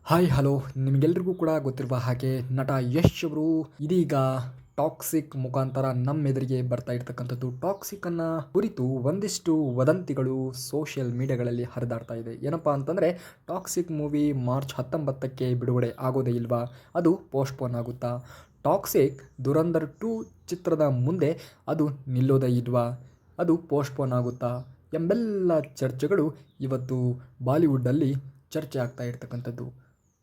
Hi hello ನಿಮಗೆಲ್ರಿಗೂ ಕೂಡ ಗೊತ್ತಿರುವ ಹಾಗೆ ನಟ ಯಶ್ ಅವರು ಇದೀಗ ಟಾಕ್ಸಿಕ್ ಮುಖಾಂತರ ನಮ್ಮೆದುರಿಗೆ ಬರ್ತಾ ಇರ್ತಕ್ಕಂಥದ್ದು. ಟಾಕ್ಸಿಕ್ಕನ್ನು ಕುರಿತು ಒಂದಿಷ್ಟು ವದಂತಿಗಳು ಸೋಷಿಯಲ್ ಮೀಡಿಯಾಗಳಲ್ಲಿ ಹರಿದಾಡ್ತಾ ಇದೆ. ಏನಪ್ಪಾ ಅಂತಂದರೆ ಟಾಕ್ಸಿಕ್ ಮೂವಿ ಮಾರ್ಚ್ 19ಕ್ಕೆ ಬಿಡುಗಡೆ ಆಗೋದೇ ಇಲ್ವಾ, ಅದು ಪೋಸ್ಟ್ಪೋನ್ ಆಗುತ್ತಾ, ಟಾಕ್ಸಿಕ್ ದುರಂಧರ್ 2 ಚಿತ್ರದ ಮುಂದೆ ಅದು ನಿಲ್ಲೋದೇ ಇಲ್ವಾ, ಅದು ಪೋಸ್ಟ್ಪೋನ್ ಆಗುತ್ತಾ ಎಂಬೆಲ್ಲ ಚರ್ಚೆಗಳು ಇವತ್ತು ಬಾಲಿವುಡ್ಡಲ್ಲಿ ಚರ್ಚೆ ಆಗ್ತಾ ಇರ್ತಕ್ಕಂಥದ್ದು.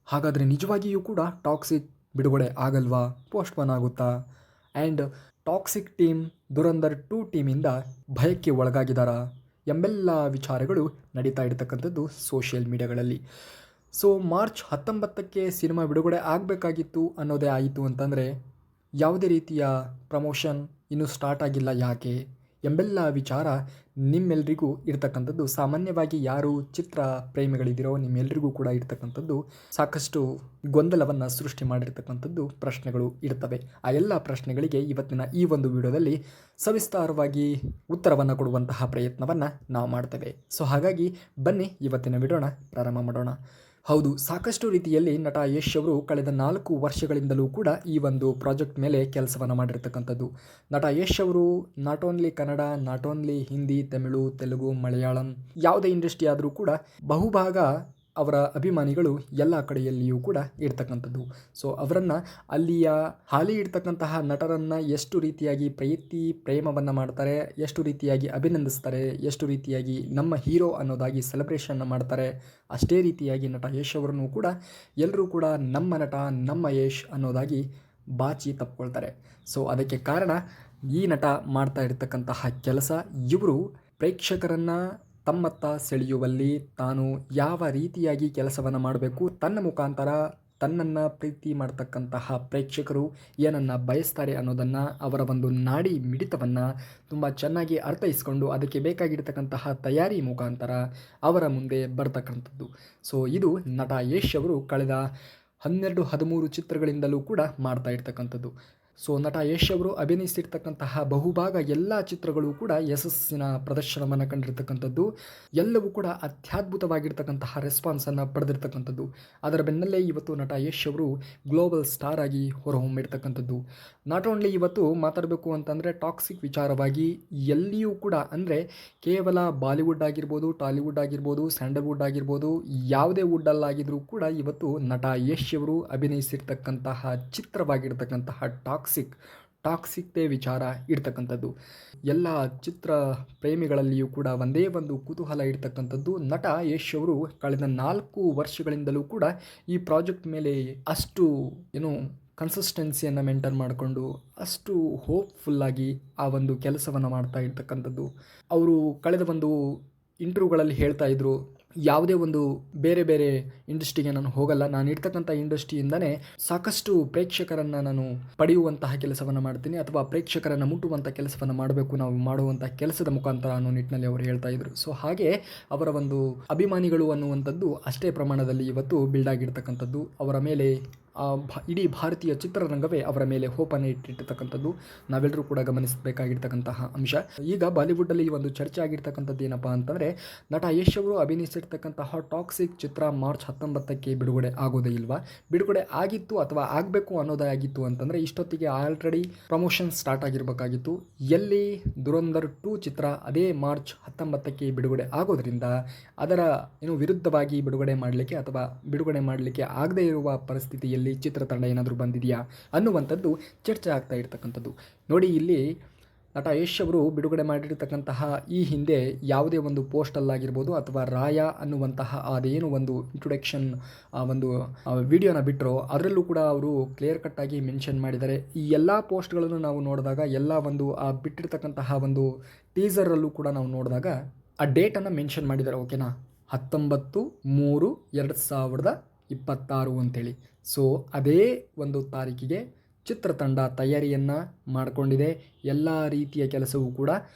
ಹಾಗಾದರೆ ನಿಜವಾಗಿಯೂ ಕೂಡ ಟಾಕ್ಸಿಕ್ ಬಿಡುಗಡೆ ಆಗಲ್ವಾ, ಪೋಸ್ಟ್ಪೋನ್ ಆಗುತ್ತಾ, ಆ್ಯಂಡ್ ಟಾಕ್ಸಿಕ್ ಟೀಮ್ ದುರಂಧರ್ 2 ಟೀಮಿಂದ ಭಯಕ್ಕೆ ಒಳಗಾಗಿದ್ದಾರಾ ಎಂಬೆಲ್ಲ ವಿಚಾರಗಳು ನಡೀತಾ ಇರ್ತಕ್ಕಂಥದ್ದು ಸೋಷಿಯಲ್ ಮೀಡಿಯಾಗಳಲ್ಲಿ. ಸೊ ಮಾರ್ಚ್ 19ಕ್ಕೆ ಸಿನಿಮಾ ಬಿಡುಗಡೆ ಆಗಬೇಕಾಗಿತ್ತು ಅನ್ನೋದೇ ಆಯಿತು ಅಂತಂದರೆ ಯಾವುದೇ ರೀತಿಯ ಪ್ರಮೋಷನ್ ಇನ್ನೂ ಸ್ಟಾರ್ಟ್ ಆಗಿಲ್ಲ ಯಾಕೆ ಎಂಬೆಲ್ಲ ವಿಚಾರ ನಿಮ್ಮೆಲ್ರಿಗೂ ಇರ್ತಕ್ಕಂಥದ್ದು. ಸಾಮಾನ್ಯವಾಗಿ ಯಾರು ಚಿತ್ರ ಪ್ರೇಮಿಗಳಿದ್ದೀರೋ ನಿಮ್ಮೆಲ್ರಿಗೂ ಕೂಡ ಇರ್ತಕ್ಕಂಥದ್ದು ಸಾಕಷ್ಟು ಗೊಂದಲವನ್ನು ಸೃಷ್ಟಿ ಮಾಡಿರ್ತಕ್ಕಂಥದ್ದು ಪ್ರಶ್ನೆಗಳು ಇರ್ತವೆ. ಆ ಎಲ್ಲ ಪ್ರಶ್ನೆಗಳಿಗೆ ಇವತ್ತಿನ ಈ ಒಂದು ವಿಡಿಯೋದಲ್ಲಿ ಸವಿಸ್ತಾರವಾಗಿ ಉತ್ತರವನ್ನು ಕೊಡುವಂತಹ ಪ್ರಯತ್ನವನ್ನು ನಾವು ಮಾಡ್ತೇವೆ. ಸೊ ಹಾಗಾಗಿ ಬನ್ನಿ ಇವತ್ತಿನ ವಿಡಿಯೋನ ಪ್ರಾರಂಭ ಮಾಡೋಣ. ಹೌದು, ಸಾಕಷ್ಟು ರೀತಿಯಲ್ಲಿ ನಟ ಯಶ್ ಅವರು ಕಳೆದ 4 ವರ್ಷಗಳಿಂದಲೂ ಕೂಡ ಈ ಒಂದು ಪ್ರಾಜೆಕ್ಟ್ ಮೇಲೆ ಕೆಲಸವನ್ನು ಮಾಡಿರ್ತಕ್ಕಂಥದ್ದು. ನಟ ಯಶ್ ಅವರು not only Kannada, not only Hindi, Tamil, Telugu, Malayalam ಯಾವುದೇ ಇಂಡಸ್ಟ್ರಿ ಆದರೂ ಕೂಡ ಬಹುಭಾಗ ಅವರ ಅಭಿಮಾನಿಗಳು ಎಲ್ಲ ಕಡೆಯಲ್ಲಿಯೂ ಕೂಡ ಇರ್ತಕ್ಕಂಥದ್ದು. ಸೊ ಅವರನ್ನು ಅಲ್ಲಿಯ ಹಾಲಿ ಇರ್ತಕ್ಕಂತಹ ನಟರನ್ನು ಎಷ್ಟು ರೀತಿಯಾಗಿ ಪ್ರೇಮವನ್ನು ಮಾಡ್ತಾರೆ, ಎಷ್ಟು ರೀತಿಯಾಗಿ ಅಭಿನಂದಿಸ್ತಾರೆ, ಎಷ್ಟು ರೀತಿಯಾಗಿ ನಮ್ಮ ಹೀರೋ ಅನ್ನೋದಾಗಿ ಸೆಲೆಬ್ರೇಷನ್ನ ಮಾಡ್ತಾರೆ, ಅಷ್ಟೇ ರೀತಿಯಾಗಿ ನಟ ಯಶ್ ಅವರನ್ನು ಕೂಡ ಎಲ್ಲರೂ ಕೂಡ ನಮ್ಮ ನಟ, ನಮ್ಮ ಯಶ್ ಅನ್ನೋದಾಗಿ ಬಾಚಿ ತಪ್ಕೊಳ್ತಾರೆ. ಸೊ ಅದಕ್ಕೆ ಕಾರಣ ಈ ನಟ ಮಾಡ್ತಾ ಇರತಕ್ಕಂತಹ ಕೆಲಸ. ಇವರು ಪ್ರೇಕ್ಷಕರನ್ನು ತಮ್ಮತ್ತ ಸೆಳೆಯುವಲ್ಲಿ ತಾನು ಯಾವ ರೀತಿಯಾಗಿ ಕೆಲಸವನ್ನು ಮಾಡಬೇಕು, ತನ್ನ ಮುಖಾಂತರ ತನ್ನನ್ನು ಪ್ರೀತಿ ಮಾಡ್ತಕ್ಕಂತಹ ಪ್ರೇಕ್ಷಕರು ಏನನ್ನು ಬಯಸ್ತಾರೆ ಅನ್ನೋದನ್ನು, ಅವರ ಒಂದು ನಾಡಿ ಮಿಡಿತವನ್ನು ತುಂಬ ಚೆನ್ನಾಗಿ ಅರ್ಥೈಸ್ಕೊಂಡು ಅದಕ್ಕೆ ಬೇಕಾಗಿರ್ತಕ್ಕಂತಹ ತಯಾರಿ ಮುಖಾಂತರ ಅವರ ಮುಂದೆ ಬರ್ತಕ್ಕಂಥದ್ದು. ಸೊ ಇದು ನಟ ಯಶ್ ಅವರು ಕಳೆದ 12-13 ಚಿತ್ರಗಳಿಂದಲೂ ಕೂಡ ಮಾಡ್ತಾ ಇರ್ತಕ್ಕಂಥದ್ದು. ಸೊ ನಟ ಯಶ್ ಅವರು ಅಭಿನಯಿಸಿರ್ತಕ್ಕಂತಹ ಬಹುಭಾಗ ಎಲ್ಲ ಚಿತ್ರಗಳು ಕೂಡ ಯಶಸ್ಸಿನ ಪ್ರದರ್ಶನವನ್ನು ಕಂಡಿರ್ತಕ್ಕಂಥದ್ದು. ಎಲ್ಲವೂ ಕೂಡ ಅತ್ಯದ್ಭುತವಾಗಿರ್ತಕ್ಕಂತಹ ರೆಸ್ಪಾನ್ಸನ್ನು ಪಡೆದಿರ್ತಕ್ಕಂಥದ್ದು. ಅದರ ಬೆನ್ನಲ್ಲೇ ಇವತ್ತು ನಟ ಯಶ್ ಅವರು ಗ್ಲೋಬಲ್ ಸ್ಟಾರ್ ಆಗಿ ಹೊರಹೊಮ್ಮಿರ್ತಕ್ಕಂಥದ್ದು. ನಾಟ್ ಓನ್ಲಿ ಇವತ್ತು ಮಾತಾಡಬೇಕು ಅಂತಂದರೆ ಟಾಕ್ಸಿಕ್ ವಿಚಾರವಾಗಿ ಎಲ್ಲಿಯೂ ಕೂಡ, ಅಂದರೆ ಕೇವಲ ಬಾಲಿವುಡ್ ಆಗಿರ್ಬೋದು, ಟಾಲಿವುಡ್ ಆಗಿರ್ಬೋದು, ಸ್ಯಾಂಡಲ್ವುಡ್ ಆಗಿರ್ಬೋದು, ಯಾವುದೇ ವುಡ್ಡಲ್ಲಾಗಿದ್ರೂ ಕೂಡ ಇವತ್ತು ನಟ ಯಶ್ ಅವರು ಅಭಿನಯಿಸಿರ್ತಕ್ಕಂತಹ ಚಿತ್ರವಾಗಿರ್ತಕ್ಕಂತಹ ಟಾಕ್ಸಿಕ್ದೇ ವಿಚಾರ ಇರ್ತಕ್ಕಂಥದ್ದು. ಎಲ್ಲ ಚಿತ್ರ ಪ್ರೇಮಿಗಳಲ್ಲಿಯೂ ಕೂಡ ಒಂದೇ ಒಂದು ಕುತೂಹಲ ಇರ್ತಕ್ಕಂಥದ್ದು, ನಟ ಯಶ್ ಅವರು ಕಳೆದ 4 ವರ್ಷಗಳಿಂದಲೂ ಕೂಡ ಈ ಪ್ರಾಜೆಕ್ಟ್ ಮೇಲೆ ಅಷ್ಟು ಕನ್ಸಿಸ್ಟೆನ್ಸಿಯನ್ನು ಮೇಂಟೈನ್ ಮಾಡಿಕೊಂಡು ಅಷ್ಟು ಹೋಪ್ಫುಲ್ಲಾಗಿ ಆ ಒಂದು ಕೆಲಸವನ್ನು ಮಾಡ್ತಾ ಇರ್ತಕ್ಕಂಥದ್ದು. ಅವರು ಕಳೆದ ಒಂದು ಇಂಟರ್ವ್ಯೂಗಳಲ್ಲಿ ಹೇಳ್ತಾ ಇದ್ರು, ಯಾವುದೇ ಒಂದು ಬೇರೆ ಇಂಡಸ್ಟ್ರಿಗೆ ನಾನು ಹೋಗಲ್ಲ, ನಾನು ಇರ್ತಕ್ಕಂಥ ಇಂಡಸ್ಟ್ರಿಯಿಂದನೇ ಸಾಕಷ್ಟು ಪ್ರೇಕ್ಷಕರನ್ನು ನಾನು ಪಡೆಯುವಂತಹ ಕೆಲಸವನ್ನು ಮಾಡ್ತೀನಿ, ಅಥವಾ ಪ್ರೇಕ್ಷಕರನ್ನು ಮುಟ್ಟುವಂಥ ಕೆಲಸವನ್ನು ಮಾಡಬೇಕು ನಾವು ಮಾಡುವಂಥ ಕೆಲಸದ ಮುಖಾಂತರ ಅನ್ನೋ ನಿಟ್ಟಿನಲ್ಲಿ ಅವರು ಹೇಳ್ತಾ ಇದ್ರು. ಸೊ ಹಾಗೆ ಅವರ ಒಂದು ಅಭಿಮಾನಿಗಳು ಅನ್ನುವಂಥದ್ದು ಅಷ್ಟೇ ಪ್ರಮಾಣದಲ್ಲಿ ಇವತ್ತು ಬಿಲ್ಡ್ ಆಗಿರ್ತಕ್ಕಂಥದ್ದು. ಅವರ ಮೇಲೆ ಇಡೀ ಭಾರತೀಯ ಚಿತ್ರರಂಗವೇ ಅವರ ಮೇಲೆ ಹೋಪನ್ನು ಇಟ್ಟಿರ್ತಕ್ಕಂಥದ್ದು ನಾವೆಲ್ಲರೂ ಕೂಡ ಗಮನಿಸಬೇಕಾಗಿರ್ತಕ್ಕಂತಹ ಅಂಶ. ಈಗ ಬಾಲಿವುಡ್ಡಲ್ಲಿ ಈ ಒಂದು ಚರ್ಚೆ ಆಗಿರ್ತಕ್ಕಂಥದ್ದು ಏನಪ್ಪ ಅಂತಂದರೆ, ನಟ ಯಶ್ ಅವರು ಅಭಿನಯಿಸಿರ್ತಕ್ಕಂತಹ ಟಾಕ್ಸಿಕ್ ಚಿತ್ರ ಮಾರ್ಚ್ 19ಕ್ಕೆ ಬಿಡುಗಡೆ ಆಗೋದೇ ಇಲ್ವಾ, ಬಿಡುಗಡೆ ಆಗಿತ್ತು ಅಥವಾ ಆಗಬೇಕು ಅನ್ನೋದೇ ಆಗಿತ್ತು ಅಂತಂದರೆ ಇಷ್ಟೊತ್ತಿಗೆ ಆಲ್ರೆಡಿ ಪ್ರಮೋಷನ್ ಸ್ಟಾರ್ಟ್ ಆಗಿರಬೇಕಾಗಿತ್ತು. ಎಲ್ಲಿ ದುರಂಧರ್ 2 ಚಿತ್ರ ಅದೇ ಮಾರ್ಚ್ 19ಕ್ಕೆ ಬಿಡುಗಡೆ ಆಗೋದ್ರಿಂದ ಅದರ ವಿರುದ್ಧವಾಗಿ ಬಿಡುಗಡೆ ಮಾಡಲಿಕ್ಕೆ ಆಗದೇ ಇರುವ ಪರಿಸ್ಥಿತಿಯಲ್ಲಿ ಚಿತ್ರತಂಡ ಏನಾದರೂ ಬಂದಿದೆಯಾ ಅನ್ನುವಂಥದ್ದು ಚರ್ಚೆ ಆಗ್ತಾ ಇರ್ತಕ್ಕಂಥದ್ದು. ನೋಡಿ, ಇಲ್ಲಿ ನಟ ಯಶ್ ಅವರು ಬಿಡುಗಡೆ ಮಾಡಿರ್ತಕ್ಕಂತಹ ಈ ಹಿಂದೆ ಯಾವುದೇ ಒಂದು ಪೋಸ್ಟಲ್ಲಾಗಿರ್ಬೋದು ಅಥವಾ ರಾಯ ಅನ್ನುವಂತಹ ಅದೇನು ಒಂದು ಇಂಟ್ರೊಡಕ್ಷನ್ ಒಂದು ವಿಡಿಯೋನ ಬಿಟ್ಟರೋ ಅದರಲ್ಲೂ ಕೂಡ ಅವರು ಕ್ಲಿಯರ್ ಕಟ್ಟಾಗಿ ಮೆನ್ಷನ್ ಮಾಡಿದ್ದಾರೆ. ಈ ಎಲ್ಲ ಪೋಸ್ಟ್ಗಳನ್ನು ನಾವು ನೋಡಿದಾಗ, ಎಲ್ಲ ಒಂದು ಬಿಟ್ಟಿರ್ತಕ್ಕಂತಹ ಒಂದು ಟೀಸರಲ್ಲೂ ಕೂಡ ನಾವು ನೋಡಿದಾಗ ಆ ಡೇಟನ್ನು ಮೆನ್ಷನ್ ಮಾಡಿದ್ದಾರೆ. ಓಕೆನಾ, 19/3/2026 ಅಂತೇಳಿ. ಸೊ ಅದೇ ಒಂದು ತಾರೀಕಿಗೆ ಚಿತ್ರತಂಡ ತಯಾರಿಯನ್ನು ಮಾಡಿಕೊಂಡಿದೆ. ಎಲ್ಲ ರೀತಿಯ ಕೆಲಸವೂ ಕೂಡ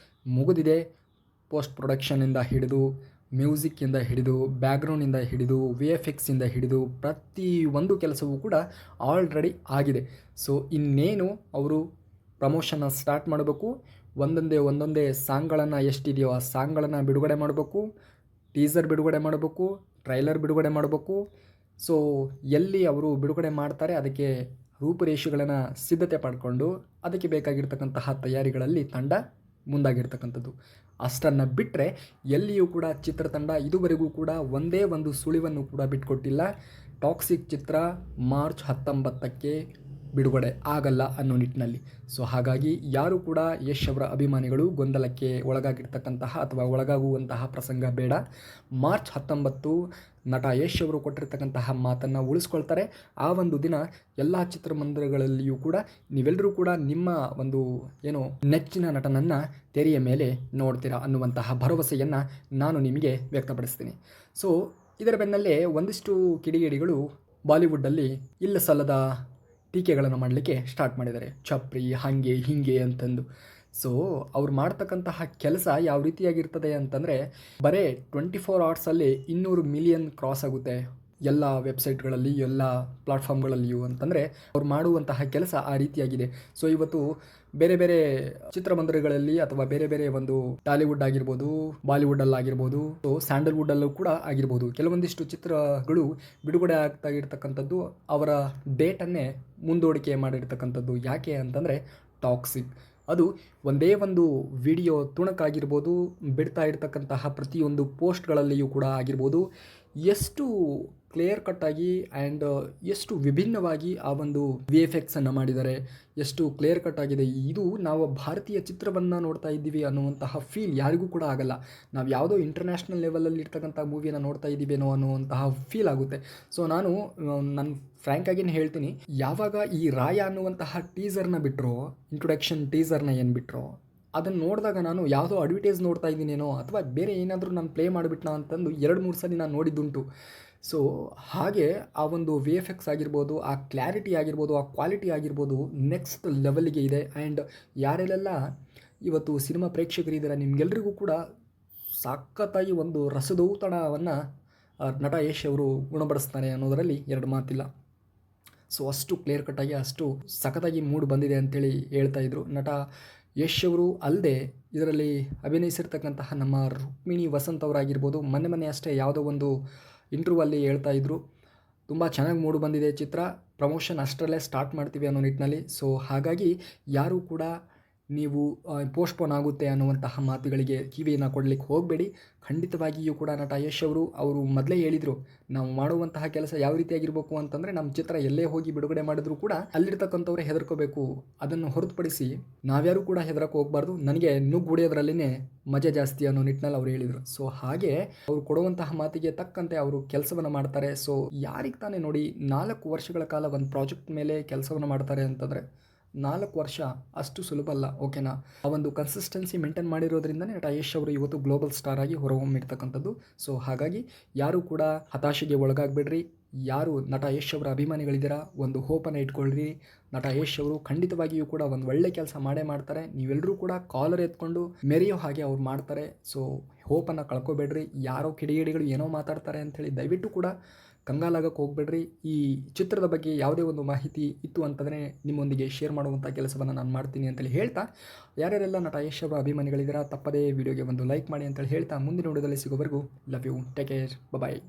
ಮುಗಿದಿದೆ. ಪೋಸ್ಟ್ ಪ್ರೊಡಕ್ಷನಿಂದ ಹಿಡಿದು, ಮ್ಯೂಸಿಕ್ಕಿಂದ ಹಿಡಿದು, ಬ್ಯಾಕ್ಗ್ರೌಂಡಿಂದ ಹಿಡಿದು, VFX ಇಂದ ಹಿಡಿದು ಪ್ರತಿಯೊಂದು ಕೆಲಸವೂ ಕೂಡ ಆಲ್ರೆಡಿ ಆಗಿದೆ. ಸೊ ಇನ್ನೇನು ಅವರು ಪ್ರಮೋಷನ್ನ ಸ್ಟಾರ್ಟ್ ಮಾಡಬೇಕು. ಒಂದೊಂದೇ ಸಾಂಗ್ಗಳನ್ನು ಎಷ್ಟಿದೆಯೋ ಆ ಸಾಂಗ್ಗಳನ್ನು ಬಿಡುಗಡೆ ಮಾಡಬೇಕು, ಟೀಸರ್ ಬಿಡುಗಡೆ ಮಾಡಬೇಕು, ಟ್ರೈಲರ್ ಬಿಡುಗಡೆ ಮಾಡಬೇಕು. ಸೊ ಎಲ್ಲಿ ಅವರು ಬಿಡುಗಡೆ ಮಾಡ್ತಾರೆ ಅದಕ್ಕೆ ರೂಪುರೇಷೆಗಳನ್ನು ಸಿದ್ಧತೆ ಮಾಡಿಕೊಂಡು ಅದಕ್ಕೆ ಬೇಕಾಗಿರ್ತಕ್ಕಂತಹ ತಯಾರಿಗಳಲ್ಲಿ ತಂಡ ಮುಂದಾಗಿರ್ತಕ್ಕಂಥದ್ದು. ಅಷ್ಟನ್ನು ಬಿಟ್ಟರೆ ಎಲ್ಲಿಯೂ ಕೂಡ ಚಿತ್ರತಂಡ ಇದುವರೆಗೂ ಕೂಡ ಒಂದೇ ಒಂದು ಸುಳಿವನ್ನು ಕೂಡ ಬಿಟ್ಕೊಟ್ಟಿಲ್ಲ. ಟಾಕ್ಸಿಕ್ ಚಿತ್ರ ಮಾರ್ಚ್ 19ಕ್ಕೆ ಬಿಡುಗಡೆ ಆಗಲ್ಲ ಅನ್ನೋ ನಿಟ್ಟಿನಲ್ಲಿ. ಸೊ ಹಾಗಾಗಿ ಯಾರು ಕೂಡ ಯಶ್ ಅವರ ಅಭಿಮಾನಿಗಳು ಗೊಂದಲಕ್ಕೆ ಒಳಗಾಗಿರ್ತಕ್ಕಂತಹ ಅಥವಾ ಒಳಗಾಗುವಂತಹ ಪ್ರಸಂಗ ಬೇಡ. ಮಾರ್ಚ್ 19 ನಟ ಯಶ್ ಅವರು ಕೊಟ್ಟಿರ್ತಕ್ಕಂತಹ ಮಾತನ್ನು ಉಳಿಸ್ಕೊಳ್ತಾರೆ. ಆ ಒಂದು ದಿನ ಎಲ್ಲ ಚಿತ್ರಮಂದಿರಗಳಲ್ಲಿಯೂ ಕೂಡ ನೀವೆಲ್ಲರೂ ಕೂಡ ನಿಮ್ಮ ಒಂದು ಏನು ನೆಚ್ಚಿನ ನಟನನ್ನು ತೆರೆಯ ಮೇಲೆ ನೋಡ್ತೀರಾ ಅನ್ನುವಂತಹ ಭರವಸೆಯನ್ನು ನಾನು ನಿಮಗೆ ವ್ಯಕ್ತಪಡಿಸ್ತೀನಿ. ಸೊ ಇದರ ಬೆನ್ನಲ್ಲೇ ಒಂದಿಷ್ಟು ಕಿಡಿಗೇಡಿಗಳು ಬಾಲಿವುಡ್ಡಲ್ಲಿ ಇಲ್ಲ ಸಲ್ಲದ ಟೀಕೆಗಳನ್ನು ಮಾಡಲಿಕ್ಕೆ ಸ್ಟಾರ್ಟ್ ಮಾಡಿದ್ದಾರೆ. ಚಪ್ರಿ ಹಾಗೆ ಹೀಗೆ ಅಂತಂದು. ಸೊ ಅವ್ರು ಮಾಡ್ತಕ್ಕಂತಹ ಕೆಲಸ ಯಾವ ರೀತಿಯಾಗಿರ್ತದೆ ಅಂತಂದರೆ ಬರೀ 24 ಅವರ್ಸಲ್ಲಿ 200 ಮಿಲಿಯನ್ ಕ್ರಾಸ್ ಆಗುತ್ತೆ ಎಲ್ಲ ವೆಬ್ಸೈಟ್ಗಳಲ್ಲಿ ಎಲ್ಲ ಪ್ಲಾಟ್ಫಾರ್ಮ್ಗಳಲ್ಲಿಯೂ ಅಂತಂದರೆ ಅವ್ರು ಮಾಡುವಂತಹ ಕೆಲಸ ಆ ರೀತಿಯಾಗಿದೆ. ಸೊ ಇವತ್ತು ಬೇರೆ ಬೇರೆ ಚಿತ್ರಮಂದಿರಗಳಲ್ಲಿ ಅಥವಾ ಬೇರೆ ಬೇರೆ ಒಂದು ಟಾಲಿವುಡ್ ಆಗಿರ್ಬೋದು, ಬಾಲಿವುಡ್ಡಲ್ಲಾಗಿರ್ಬೋದು, ಸೊ ಸ್ಯಾಂಡಲ್ವುಡ್ಡಲ್ಲೂ ಕೂಡ ಆಗಿರ್ಬೋದು, ಕೆಲವೊಂದಿಷ್ಟು ಚಿತ್ರಗಳು ಬಿಡುಗಡೆ ಆಗ್ತಾ ಇರ್ತಕ್ಕಂಥದ್ದು ಅವರ ಡೇಟನ್ನೇ ಮುಂದೂಡಿಕೆ ಮಾಡಿರ್ತಕ್ಕಂಥದ್ದು. ಯಾಕೆ ಅಂತಂದರೆ ಟಾಕ್ಸಿಕ್ ಅದು ಒಂದೇ ಒಂದು ವಿಡಿಯೋ ತುಣುಕಾಗಿರ್ಬೋದು, ಬಿಡ್ತಾ ಇರ್ತಕ್ಕಂತಹ ಪ್ರತಿಯೊಂದು ಪೋಸ್ಟ್ಗಳಲ್ಲಿಯೂ ಕೂಡ ಆಗಿರ್ಬೋದು, ಎಷ್ಟು ಕ್ಲಿಯರ್ ಕಟ್ಟಾಗಿ ಆ್ಯಂಡ್ ಎಷ್ಟು ವಿಭಿನ್ನವಾಗಿ ಆ ಒಂದು VFX ಅನ್ನು ಮಾಡಿದ್ದಾರೆ, ಎಷ್ಟು ಕ್ಲಿಯರ್ ಕಟ್ ಆಗಿದೆ. ಇದು ನಾವು ಭಾರತೀಯ ಚಿತ್ರವನ್ನು ನೋಡ್ತಾ ಇದ್ದೀವಿ ಅನ್ನುವಂತಹ ಫೀಲ್ ಯಾರಿಗೂ ಕೂಡ ಆಗಲ್ಲ. ನಾವು ಯಾವುದೋ ಇಂಟರ್ನ್ಯಾಷನಲ್ ಲೆವೆಲಲ್ಲಿ ಇರ್ತಕ್ಕಂಥ ಮೂವಿಯನ್ನು ನೋಡ್ತಾ ಇದ್ದೀವೇನೋ ಅನ್ನುವಂತಹ ಫೀಲ್ ಆಗುತ್ತೆ. ಸೊ ನಾನು ಫ್ರ್ಯಾಂಕಾಗಿನೇ ಹೇಳ್ತೀನಿ, ಯಾವಾಗ ಈ ರಾಯ ಅನ್ನುವಂತಹ ಟೀಸರ್ನ ಬಿಟ್ಟರೋ, ಇಂಟ್ರೊಡಕ್ಷನ್ ಟೀಸರ್ನ ಏನು ಬಿಟ್ಟರೋ, ಅದನ್ನು ನೋಡಿದಾಗ ನಾನು ಯಾವುದೋ ಅಡ್ವರ್ಟೈಸ್ ನೋಡ್ತಾ ಇದ್ದೀನೇನೋ ಅಥವಾ ಬೇರೆ ಏನಾದರೂ ನಾನು ಪ್ಲೇ ಮಾಡಿಬಿಟ್ನಾ ಅಂತಂದು 2-3 ಸಲ ನಾನು ನೋಡಿದ್ದುಂಟು. ಸೊ ಹಾಗೆ ಆ ಒಂದು VFX ಆಗಿರ್ಬೋದು, ಆ ಕ್ಲಾರಿಟಿ ಆಗಿರ್ಬೋದು, ಆ ಕ್ವಾಲಿಟಿ ಆಗಿರ್ಬೋದು ನೆಕ್ಸ್ಟ್ ಲೆವೆಲ್ಗೆ ಇದೆ. ಆ್ಯಂಡ್ ಯಾರೆಲ್ಲ ಇವತ್ತು ಸಿನಿಮಾ ಪ್ರೇಕ್ಷಕರಿದ್ದಾರೆ ನಿಮಗೆಲ್ರಿಗೂ ಕೂಡ ಸಖತ್ತಾಗಿ ಒಂದು ರಸದೌತಣವನ್ನು ನಟ ಯಶ್ ಅವರು ಗುಣಪಡಿಸ್ತಾನೆ ಅನ್ನೋದರಲ್ಲಿ ಎರಡು ಮಾತಿಲ್ಲ. ಸೊ ಅಷ್ಟು ಕ್ಲಿಯರ್ ಕಟ್ಟಾಗಿ ಅಷ್ಟು ಸಖತ್ತಾಗಿ ಮೂಡ್ ಬಂದಿದೆ ಅಂತೇಳಿ ಹೇಳ್ತಾಯಿದ್ರು ನಟ ಯಶ್ ಅವರು. ಅಲ್ಲದೆ ಇದರಲ್ಲಿ ಅಭಿನಯಿಸಿರ್ತಕ್ಕಂತಹ ನಮ್ಮ ರುಕ್ಮಿಣಿ ವಸಂತ್ ಅವರಾಗಿರ್ಬೋದು, ಮೊನ್ನೆ ಅಷ್ಟೇ ಯಾವುದೋ ಒಂದು ಇಂಟರ್ವ್ಯೂವಲ್ಲಿ ಹೇಳ್ತಾ ಇದ್ದರು, ತುಂಬ ಚೆನ್ನಾಗಿ ಮೂಡು ಬಂದಿದೆ ಚಿತ್ರ, ಪ್ರಮೋಷನ್ ಅಷ್ಟರಲ್ಲೇ ಸ್ಟಾರ್ಟ್ ಮಾಡ್ತೀವಿ ಅನ್ನೋ ನಿಟ್ಟಿನಲ್ಲಿ. ಸೊ ಹಾಗಾಗಿ ಯಾರೂ ಕೂಡ ನೀವು ಪೋಸ್ಟ್ಪೋನ್ ಆಗುತ್ತೆ ಅನ್ನುವಂತಹ ಮಾತುಗಳಿಗೆ ಕಿವಿಯನ್ನು ಕೊಡಲಿಕ್ಕೆ ಹೋಗಬೇಡಿ. ಖಂಡಿತವಾಗಿಯೂ ಕೂಡ ನಟ ಯಶ್ ಅವರು ಮೊದಲೇ ಹೇಳಿದರು, ನಾವು ಮಾಡುವಂತಹ ಕೆಲಸ ಯಾವ ರೀತಿಯಾಗಿರಬೇಕು ಅಂತಂದರೆ ನಮ್ಮ ಚಿತ್ರ ಎಲ್ಲೇ ಹೋಗಿ ಬಿಡುಗಡೆ ಮಾಡಿದ್ರು ಕೂಡ ಅಲ್ಲಿರ್ತಕ್ಕಂಥವ್ರೆ ಹೆದರ್ಕೋಬೇಕು, ಅದನ್ನು ಹೊರತುಪಡಿಸಿ ನಾವ್ಯಾರೂ ಕೂಡ ಹೆದರಕ್ಕೆ ಹೋಗಬಾರ್ದು, ನನಗೆ ನುಗ್ಗು ಹೊಡೆಯೋದ್ರಲ್ಲೇ ಮಜಾ ಜಾಸ್ತಿ ಅನ್ನೋ ನಿಟ್ಟಿನಲ್ಲಿ ಅವರು ಹೇಳಿದರು. ಸೊ ಹಾಗೆ ಅವರು ಕೊಡುವಂತಹ ಮಾತಿಗೆ ತಕ್ಕಂತೆ ಅವರು ಕೆಲಸವನ್ನು ಮಾಡ್ತಾರೆ. ಸೊ ಯಾರಿಗೆ ತಾನೇ ನೋಡಿ 4 ವರ್ಷಗಳ ಕಾಲ ಒಂದು ಪ್ರಾಜೆಕ್ಟ್ ಮೇಲೆ ಕೆಲಸವನ್ನು ಮಾಡ್ತಾರೆ ಅಂತಂದರೆ 4 ವರ್ಷ ಅಷ್ಟು ಸುಲಭ ಅಲ್ಲ, ಓಕೆನಾ. ಆ ಒಂದು ಕನ್ಸಿಸ್ಟೆನ್ಸಿ ಮೇಂಟೈನ್ ಮಾಡಿರೋದ್ರಿಂದನೇ ನಟ ಯಶ್ ಅವರು ಇವತ್ತು ಗ್ಲೋಬಲ್ ಸ್ಟಾರ್ ಆಗಿ ಹೊರಹೊಮ್ಮಿರ್ತಕ್ಕಂಥದ್ದು. ಸೊ ಹಾಗಾಗಿ ಯಾರೂ ಕೂಡ ಹತಾಶೆಗೆ ಒಳಗಾಗಬೇಡ್ರಿ. ಯಾರು ನಟ ಯಶ್ ಅವರ ಅಭಿಮಾನಿಗಳಿದ್ದೀರಾ, ಒಂದು ಹೋಪನ್ನು ಇಟ್ಕೊಳ್ರಿ. ನಟ ಯಶ್ ಅವರು ಖಂಡಿತವಾಗಿಯೂ ಕೂಡ ಒಂದು ಒಳ್ಳೆ ಕೆಲಸ ಮಾಡೇ ಮಾಡ್ತಾರೆ. ನೀವೆಲ್ಲರೂ ಕೂಡ ಕಾಲರ್ ಎತ್ಕೊಂಡು ಮೆರೆಯೋ ಹಾಗೆ ಅವ್ರು ಮಾಡ್ತಾರೆ. ಸೊ ಹೋಪನ್ನು ಕಳ್ಕೊಬೇಡ್ರಿ. ಯಾರೋ ಕಿಡಿಗೇಡಿಗಳು ಏನೋ ಮಾತಾಡ್ತಾರೆ ಅಂಥೇಳಿ ದಯವಿಟ್ಟು ಕೂಡ ಕಂಗಾಲಾಗಕ್ಕೆ ಹೋಗಬೇಡ್ರಿ. ಈ ಚಿತ್ರದ ಬಗ್ಗೆ ಯಾವುದೇ ಒಂದು ಮಾಹಿತಿ ಇತ್ತು ಅಂತಂದರೆ ನಿಮ್ಮೊಂದಿಗೆ ಶೇರ್ ಮಾಡುವಂಥ ಕೆಲಸವನ್ನು ನಾನು ಮಾಡ್ತೀನಿ ಅಂತೇಳಿ ಹೇಳ್ತಾ, ಯಾರ್ಯಾರೆಲ್ಲ ನಟ ಯಶ್ ಅವರ ಅಭಿಮಾನಿಗಳಿದ್ದೀರಾ ತಪ್ಪದೇ ವಿಡಿಯೋಗೆ ಒಂದು ಲೈಕ್ ಮಾಡಿ ಅಂತೇಳಿ ಹೇಳ್ತಾ, ಮುಂದಿನ ವಿಡಿಯೋದಲ್ಲಿ ಸಿಗೋವರೆಗೂ love you, take care, bye.